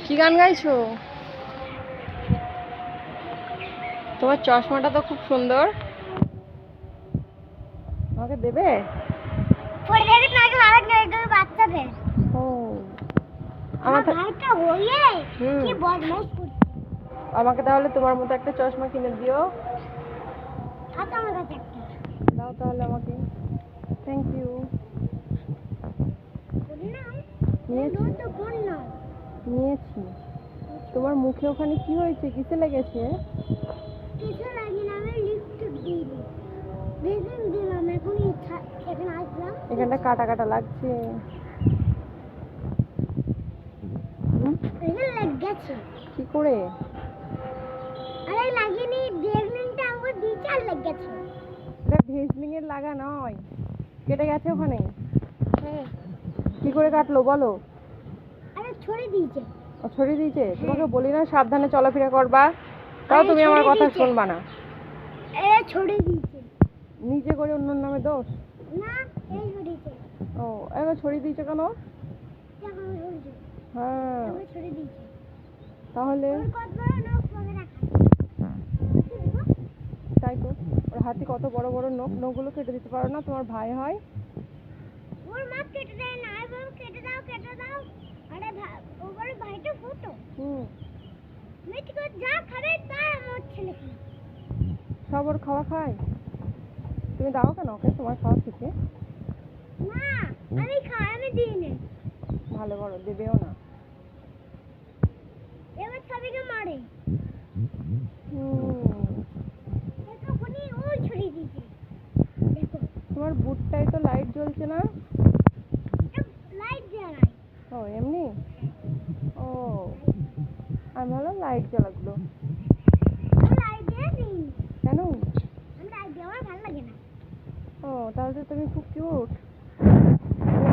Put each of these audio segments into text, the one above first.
কি গান গাইছো? তোমার চশমাটা তো খুব সুন্দর। আমাকে দেবে? পরে দেখি নাকি আরেক নাকি বাচ্চাদের। ও আমার ভাইটা হইয়ে কি বদমাশ করছে। আমাকে তাহলে তোমার মতো একটা চশমা কিনে দিও। আচ্ছা আমার কাছে একটা দাও তাহলে আমাকে। Thank you. নিয়েছি। তোমার মুখে ওখানে কি হয়েছে? কিসে লেগেছে? কিছু লাগেনি, আমি লিপস্টিক দিয়ে দিলাম। এখন এখানে আসলাম, এখানটা কাটা কাটা লাগছে। এখানে লেগে গেছে। কি করে? আরে লাগেনি, ভেজলিনটা আমার দিতে আর লেগে গেছে। এটা ভেজলিং এর লাগা নয়, কেটে গেছে ওখানে। হ্যাঁ। কি করে কাটলো বলো? আরে ছড়ে দিয়েছে। ও ছড়িয়ে দিয়েছে? তোমাকে বলি না সাবধানে চলাফেরা করবা, তাও তুমি আমার কথা শুনবা না। ছড়ে দিয়েছে। নিজে করে অন্যর নামে দোষ? না, এই ছড়িয়েছে। ও এবার ছড়িয়ে দিয়েছে কেন? হ্যাঁ ছড়ে দিয়েছে। তাহলে তাই তো, ওর হাতে কত বড় বড় নখ, নখগুলো কেটে দিতে পারো না? তোমার ভাই হয়। ওর মা কেটে দেয় না, আমি বললাম কেটে দাও কেটে দাও। আরে ও বলে ভাইটা ফুটো। মেয়েটি করে যা খাবে তাই আমার ছেলে খায়। সব ওর খাওয়া খায়? তুমি দাও কেন ওকে তোমার খাওয়া খেতে? না আমি খাই, আমি দিই না। ভালো করো, দেবেও না। এবার সবাইকে মারে। ওই ছড়িয়ে দিয়েছে। দেখো তোমার বুটটাই তো লাইট জ্বলছে না? লাইট জ্বালাই। ও এমনি? ও আমি ভাবলাম লাইট জ্বালাগুলো। লাইট দিয়ে দিই। কেন? আমি লাইট দিয়ে আমার ভালো লাগে না। ও তাহলে তো তুমি খুব কিউট।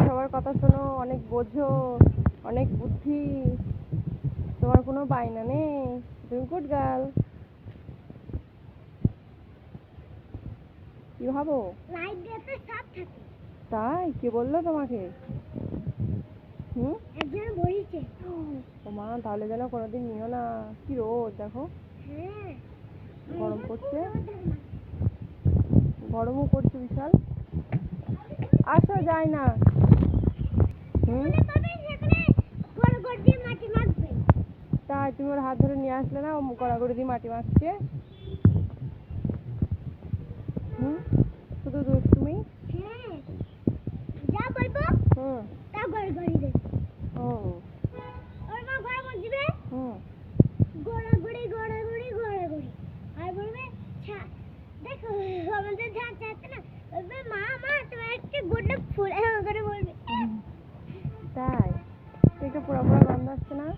সবার কথা শোনো, অনেক বোঝো, অনেক বুদ্ধি, তোমার কোনো বায়না নেই, তুমি গুড গার্ল। কি ভাবো? লাইট দিয়ে তো সব থাকে। তাই কে বললো তোমাকে? একজন বলেছে। ও মা, তাহলে যেন কোনোদিন নিও না। কি রোদ দেখো। হ্যাঁ গরম করছে, গরমও করছে বিশাল। আসো যাই না। তাই তুমি ওর হাত ধরে নিয়ে আসলে না, ও গড়াগড়ি দিয়ে মাটি মাখছে। শুধু দুষ্টুমি। যা বলবো তা গড়গড়ি দে। ও ওর মা ঘরে বসবে, গড়াগড়ি গড়াগড়ি গড়াগড়ি আর বলবে দেখো আমাদের যা চাচ্ছে না, বলবে মা মা তোমার একটা গোটা ফুল করে বলবে। তাই? একটা পোড়া পোড়া গন্ধ আসছে না?